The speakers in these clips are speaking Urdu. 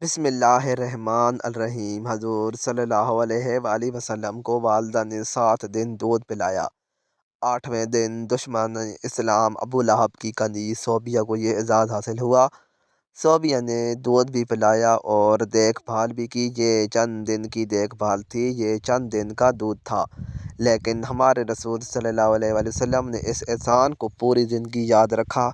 بسم اللہ الرحمن الرحیم۔ حضور صلی اللہ علیہ وآلہ وسلم کو والدہ نے 7 دن دودھ پلایا۔ 8ویں دن دشمن اسلام ابو لہب کی کنیز صوبیہ کو یہ اعزاز حاصل ہوا۔ صوبیہ نے دودھ بھی پلایا اور دیکھ بھال بھی کی۔ یہ چند دن کی دیکھ بھال تھی، یہ چند دن کا دودھ تھا، لیکن ہمارے رسول صلی اللہ علیہ وآلہ وسلم نے اس احسان کو پوری زندگی یاد رکھا۔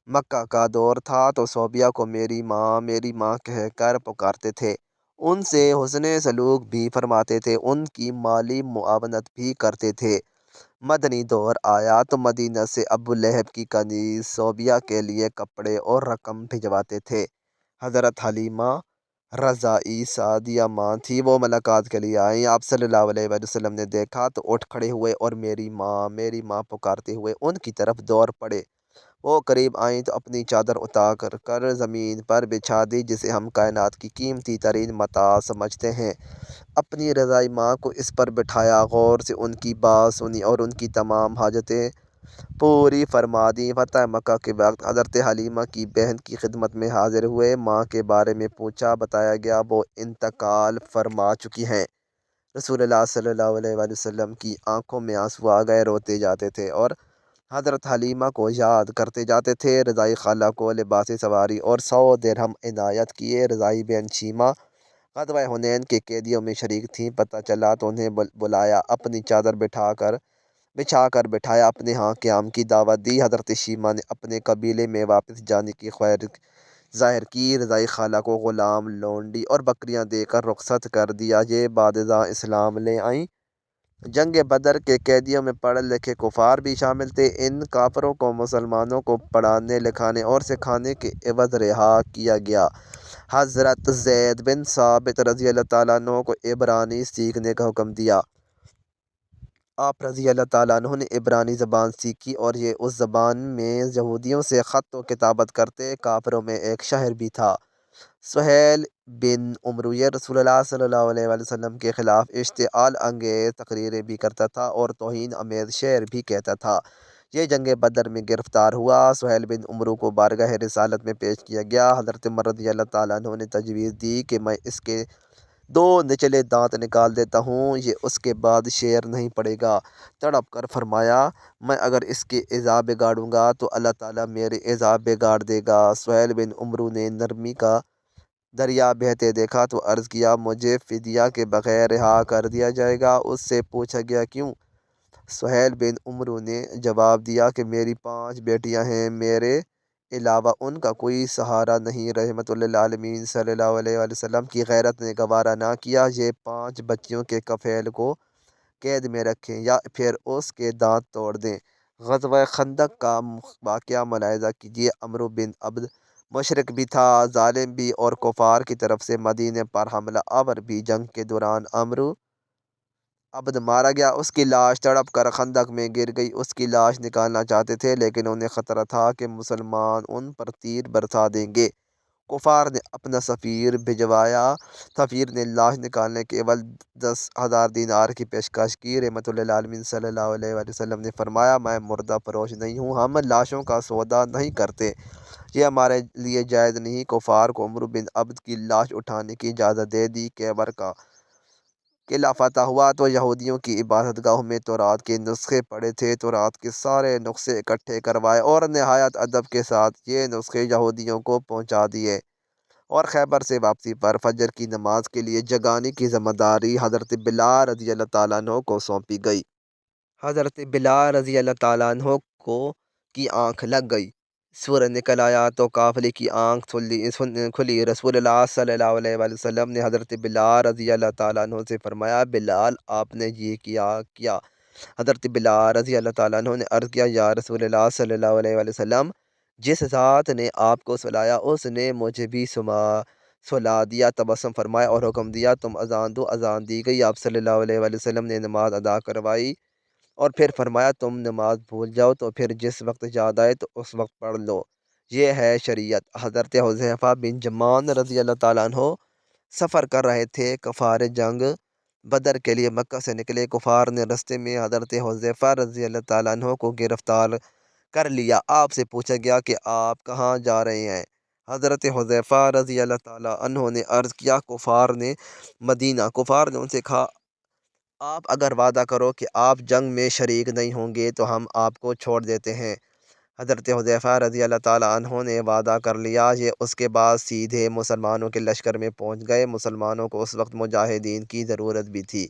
مکہ کا دور تھا تو صوبیہ کو میری ماں کہہ کر پکارتے تھے، ان سے حسن سلوک بھی فرماتے تھے، ان کی مالی معاونت بھی کرتے تھے۔ مدنی دور آیا تو مدینہ سے ابو لہب کی کنیز صوبیہ کے لیے کپڑے اور رقم بھجواتے تھے۔ حضرت حلیمہ رضائی سعدیہ ماں تھی، وہ ملاقات کے لیے آئیں۔ آپ صلی اللہ علیہ وآلہ وسلم نے دیکھا تو اٹھ کھڑے ہوئے اور میری ماں پکارتے ہوئے ان کی طرف دوڑ پڑے۔ وہ قریب آئیں تو اپنی چادر اتار کر زمین پر بچھا دی، جسے ہم کائنات کی قیمتی ترین متاع سمجھتے ہیں۔ اپنی رضائی ماں کو اس پر بٹھایا، غور سے ان کی بات سنی اور ان کی تمام حاجتیں پوری فرما دیں۔ فتح مکہ کے وقت حضرت حلیمہ کی بہن کی خدمت میں حاضر ہوئے، ماں کے بارے میں پوچھا، بتایا گیا وہ انتقال فرما چکی ہیں۔ رسول اللہ صلی اللہ علیہ وآلہ وسلم کی آنکھوں میں آنسو آ گئے، روتے جاتے تھے اور حضرت حلیمہ کو یاد کرتے جاتے تھے۔ رضائی خالہ کو لباس سواری اور 100 درہم عنایت کیے۔ رضائی بہن شیمہ غزوہ حنین کے قیدیوں میں شریک تھیں، پتہ چلا تو انہیں بلایا، اپنی چادر بچھا کر بٹھایا، اپنے ہاں قیام کی دعوت دی۔ حضرت شیمہ نے اپنے قبیلے میں واپس جانے کی خواہش ظاہر کی۔ رضائی خالہ کو غلام، لونڈی اور بکریاں دے کر رخصت کر دیا۔ یہ بعدازاں اسلام لے آئیں۔ جنگ بدر کے قیدیوں میں پڑھے لکھے کفار بھی شامل تھے۔ ان کافروں کو مسلمانوں کو پڑھانے لکھانے اور سکھانے کے عوض رہا کیا گیا۔ حضرت زید بن ثابت رضی اللہ تعالیٰ عنہ کو عبرانی سیکھنے کا حکم دیا۔ آپ رضی اللہ تعالیٰ عنہ نے عبرانی زبان سیکھی اور یہ اس زبان میں یہودیوں سے خط و کتابت کرتے۔ کافروں میں ایک شاعر بھی تھا، سہیل بن عمرو، یہ رسول اللہ صلی اللہ علیہ وآلہ وسلم کے خلاف اشتعال انگیز تقریریں بھی کرتا تھا اور توہین آمیز شعر بھی کہتا تھا۔ یہ جنگ بدر میں گرفتار ہوا۔ سہیل بن عمرو کو بارگاہ رسالت میں پیش کیا گیا۔ حضرت عمر رضی اللہ تعالیٰ عنہ نے تجویز دی کہ میں اس کے 2 نچلے دانت نکال دیتا ہوں، یہ اس کے بعد شعر نہیں پڑھے گا۔ تڑپ کر فرمایا، میں اگر اس کے اعضاء بگاڑوں گا تو اللہ تعالیٰ میرے اعضاء بگاڑ دے گا۔ سہیل بن عمرو نے نرمی کا دریا بہتے دیکھا تو عرض کیا، مجھے فدیہ کے بغیر رہا کر دیا جائے گا؟ اس سے پوچھا گیا، کیوں؟ سہیل بن عمرو نے جواب دیا کہ میری 5 بیٹیاں ہیں، میرے علاوہ ان کا کوئی سہارا نہیں۔ رحمت للعالمین صلی اللہ علیہ وآلہ وسلم کی غیرت نے گوارا نہ کیا، یہ 5 بچیوں کے کفیل کو قید میں رکھیں یا پھر اس کے دانت توڑ دیں۔ غزوہ خندق کا واقعہ ملاحظہ کیجیے۔ عمرو بن عبد مشرک بھی تھا، ظالم بھی اور کفار کی طرف سے مدینے پر حملہ آور بھی۔ جنگ کے دوران عمرو عبد مارا گیا، اس کی لاش تڑپ کر خندق میں گر گئی۔ اس کی لاش نکالنا چاہتے تھے لیکن انہیں خطرہ تھا کہ مسلمان ان پر تیر برسا دیں گے۔ کفار نے اپنا سفیر بھجوایا، سفیر نے لاش نکالنے کے عوض 10,000 دینار کی پیشکش کی۔ رحمت للعالمین صلی اللہ علیہ وآلہ وسلم نے فرمایا، میں مردہ فروش نہیں ہوں، ہم لاشوں کا سودا نہیں کرتے، یہ ہمارے لیے جائز نہیں۔ کفار کو عمرو بن عبد کی لاش اٹھانے کی اجازت دے دی۔ خیبر کا قلعہ فتح ہوا تو یہودیوں کی عبادت گاہوں میں تورات کے نسخے پڑے تھے۔ تورات کے سارے نسخے اکٹھے کروائے اور نہایت ادب کے ساتھ یہ نسخے یہودیوں کو پہنچا دیے، اور خیبر سے واپسی پر فجر کی نماز کے لیے جگانے کی ذمہ داری حضرت بلال رضی اللہ تعالیٰ عنہ کو سونپی گئی۔ حضرت بلال رضی اللہ تعالیٰ عنہ کی آنکھ لگ گئی، سورج نکل آیا تو قافلے کی آنکھ کھلی۔ رسول اللہ صلی اللہ علیہ وآلہ وسلم نے حضرت بلال رضی اللہ تعالیٰ عنہ سے فرمایا، بلال آپ نے یہ کیا؟ حضرت بلال رضی اللہ تعالیٰ عنہ نے عرض کیا، یا رسول اللہ صلی اللہ علیہ وآلہ وسلم، جس ذات نے آپ کو سلایا اس نے مجھے بھی سلا دیا۔ تبسم فرمایا اور حکم دیا، تم اذان دو۔ اذان دی گئی، آپ صلی اللہ علیہ وآلہ وسلم نے نماز ادا کروائی اور پھر فرمایا، تم نماز بھول جاؤ تو پھر جس وقت یاد آئے تو اس وقت پڑھ لو، یہ ہے شریعت۔ حضرت حذیفہ بن یمان رضی اللہ تعالیٰ عنہ سفر کر رہے تھے، کفار جنگ بدر کے لیے مکہ سے نکلے۔ کفار نے رستے میں حضرت حذیفہ رضی اللہ تعالیٰ عنہ کو گرفتار کر لیا۔ آپ سے پوچھا گیا کہ آپ کہاں جا رہے ہیں؟ حضرت حذیفہ رضی اللہ تعالیٰ عنہ نے عرض کیا، کفار نے ان سے کہا، آپ اگر وعدہ کرو کہ آپ جنگ میں شریک نہیں ہوں گے تو ہم آپ کو چھوڑ دیتے ہیں۔ حضرت حذیفہ رضی اللہ تعالیٰ عنہ نے وعدہ کر لیا۔ یہ اس کے بعد سیدھے مسلمانوں کے لشکر میں پہنچ گئے۔ مسلمانوں کو اس وقت مجاہدین کی ضرورت بھی تھی،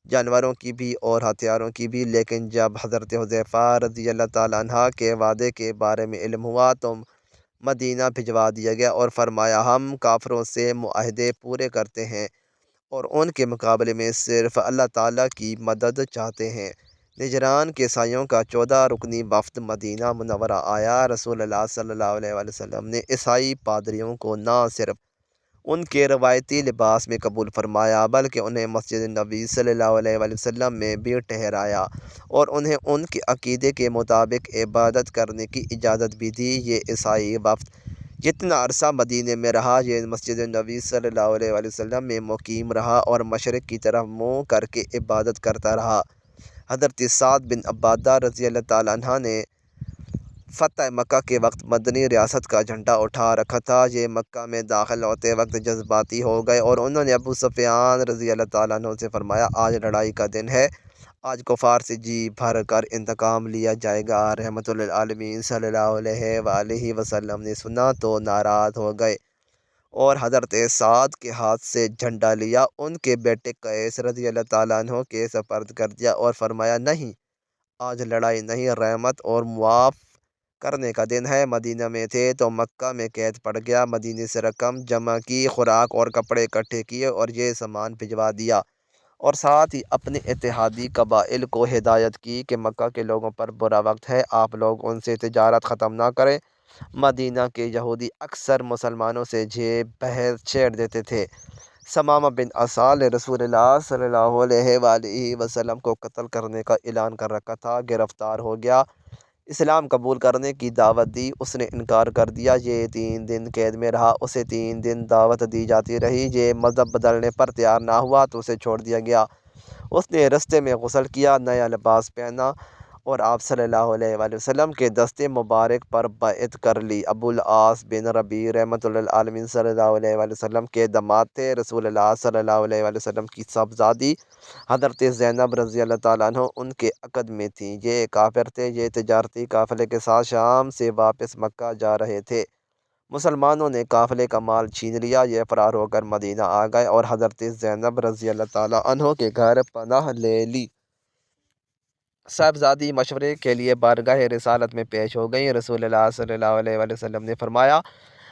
جانوروں کی بھی اور ہتھیاروں کی بھی، لیکن جب حضرت حذیفہ رضی اللہ تعالیٰ عنہ کے وعدے کے بارے میں علم ہوا تو مدینہ بھجوا دیا گیا اور فرمایا، ہم کافروں سے معاہدے پورے کرتے ہیں اور ان کے مقابلے میں صرف اللہ تعالیٰ کی مدد چاہتے ہیں۔ نجران کے سائیوں کا 14 رکنی وفد مدینہ منورہ آیا۔ رسول اللہ صلی اللہ علیہ وآلہ وسلم نے عیسائی پادریوں کو نہ صرف ان کے روایتی لباس میں قبول فرمایا بلکہ انہیں مسجد نبوی صلی اللہ علیہ وآلہ وسلم میں بھی ٹھہرایا اور انہیں ان کے عقیدے کے مطابق عبادت کرنے کی اجازت بھی دی۔ یہ عیسائی وفد جتنا عرصہ مدینہ میں رہا، یہ مسجد نبوی صلی اللہ علیہ وآلہ وسلم میں مقیم رہا اور مشرق کی طرف منہ کر کے عبادت کرتا رہا۔ حضرت سعد بن عبادہ رضی اللہ تعالیٰ عنہ نے فتح مکہ کے وقت مدنی ریاست کا جھنڈا اٹھا رکھا تھا۔ یہ مکہ میں داخل ہوتے وقت جذباتی ہو گئے اور انہوں نے ابو سفیان رضی اللہ تعالیٰ عنہ سے فرمایا، آج لڑائی کا دن ہے، آج کفار سے جی بھر کر انتقام لیا جائے گا۔ رحمت للعالمین صلی اللہ علیہ وآلہ وسلم نے سنا تو ناراض ہو گئے اور حضرت سعد کے ہاتھ سے جھنڈا لیا، ان کے بیٹے قیس رضی اللہ تعالیٰ عنہ کے سپرد کر دیا اور فرمایا، نہیں، آج لڑائی نہیں، رحمت اور معاف کرنے کا دن ہے۔ مدینہ میں تھے تو مکہ میں قید پڑ گیا، مدینہ سے رقم جمع کی، خوراک اور کپڑے اکٹھے کیے اور یہ سامان بھجوا دیا اور ساتھ ہی اپنے اتحادی قبائل کو ہدایت کی کہ مکہ کے لوگوں پر برا وقت ہے، آپ لوگ ان سے تجارت ختم نہ کریں۔ مدینہ کے یہودی اکثر مسلمانوں سے جیب بحث چھیڑ دیتے تھے۔ ثمامہ بن اسال نے رسول اللہ صلی اللہ علیہ وآلہ وسلم کو قتل کرنے کا اعلان کر رکھا تھا، گرفتار ہو گیا، اسلام قبول کرنے کی دعوت دی، اس نے انکار کر دیا۔ یہ 3 دن قید میں رہا، اسے 3 دن دعوت دی جاتی رہی، یہ مذہب بدلنے پر تیار نہ ہوا تو اسے چھوڑ دیا گیا۔ اس نے رستے میں غسل کیا، نیا لباس پہنا اور آپ صلی اللہ علیہ وآلہ وسلم کے دستے مبارک پر بیعت کر لی۔ ابو العاص بن ربیع رحمت للعالمین صلی اللہ علیہ وآلہ وسلم کے داماد تھے۔ رسول اللہ صلی اللہ علیہ وآلہ وسلم کی صاحبزادی حضرت زینب رضی اللہ تعالیٰ عنہ ان کے عقد میں تھیں۔ یہ کافر تھے، یہ تجارتی قافلے کے ساتھ شام سے واپس مکہ جا رہے تھے۔ مسلمانوں نے قافلے کا مال چھین لیا، یہ فرار ہو کر مدینہ آ گئے اور حضرت زینب رضی اللہ تعالیٰ عنہ کے گھر پناہ لے لی۔ صاحبزادی مشورے کے لیے بارگاہ رسالت میں پیش ہو گئیں۔ رسول اللہ صلی اللہ علیہ وآلہ وسلم نے فرمایا،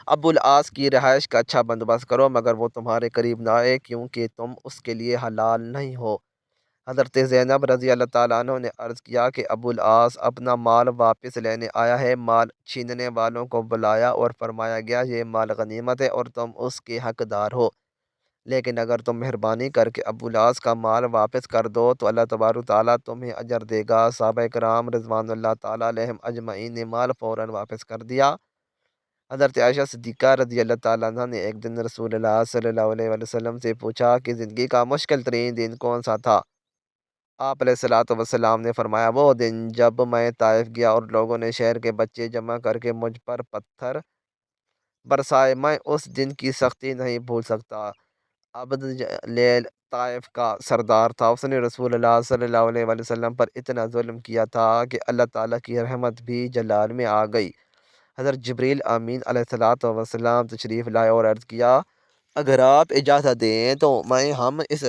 ابو العاص کی رہائش کا اچھا بندوبست کرو مگر وہ تمہارے قریب نہ آئے کیونکہ تم اس کے لیے حلال نہیں ہو۔ حضرت زینب رضی اللہ تعالیٰ عنہ نے عرض کیا کہ ابو العاص اپنا مال واپس لینے آیا ہے۔ مال چھیننے والوں کو بلایا اور فرمایا گیا، یہ مال غنیمت ہے اور تم اس کے حقدار ہو، لیکن اگر تم مہربانی کر کے ابو العاص کا مال واپس کر دو تو اللہ تبارک و تعالیٰ تمہیں اجر دے گا۔ صحابہ کرام رضوان اللہ تعالیٰ علیہم اجمعین نے مال فوراً واپس کر دیا۔ حضرت عائشہ صدیقہ رضی اللہ تعالیٰ عنہ نے ایک دن رسول اللہ صلی اللہ علیہ وآلہ وسلم سے پوچھا کہ زندگی کا مشکل ترین دن کون سا تھا؟ آپ علیہ الصلوٰۃ والسلام نے فرمایا، وہ دن جب میں طائف گیا اور لوگوں نے شہر کے بچے جمع کر کے مجھ پر پتھر برسائے، میں اس دن کی سختی نہیں بھول سکتا۔ عبد جلیل طائف کا سردار تھا، اس نے رسول اللہ صلی اللہ علیہ وآلہ وسلم پر اتنا ظلم کیا تھا کہ اللہ تعالیٰ کی رحمت بھی جلال میں آ گئی۔ حضرت جبریل امین علیہ الصلوٰۃ والسلام تشریف لائے اور عرض کیا، اگر آپ اجازت دیں تو ہم اس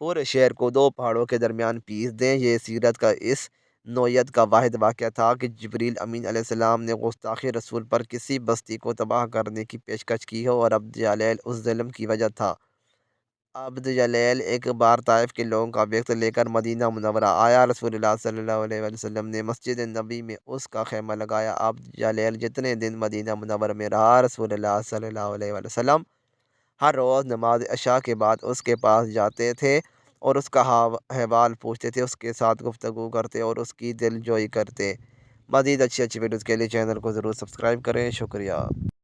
پورے شہر کو 2 پہاڑوں کے درمیان پیس دیں۔ یہ سیرت کا اس نوعیت کا واحد واقعہ تھا کہ جبریل امین علیہ السلام نے گستاخی رسول پر کسی بستی کو تباہ کرنے کی پیشکش کی ہو اور عبد جلیل اس ظلم کی وجہ تھا۔ عبد جلیل ایک بار طائف کے لوگوں کا وقت لے کر مدینہ منورہ آیا۔ رسول اللہ صلی اللہ علیہ وآلہ وسلم نے مسجد نبوی میں اس کا خیمہ لگایا۔ عبد جلیل جتنے دن مدینہ منورہ میں رہا، رسول اللہ صلی اللہ علیہ وآلہ وسلم ہر روز نماز عشاء کے بعد اس کے پاس جاتے تھے اور اس کا احوال پوچھتے تھے، اس کے ساتھ گفتگو کرتے اور اس کی دل جوئی کرتے۔ مزید اچھی ویڈیوز کے لیے چینل کو ضرور سبسکرائب کریں۔ شکریہ۔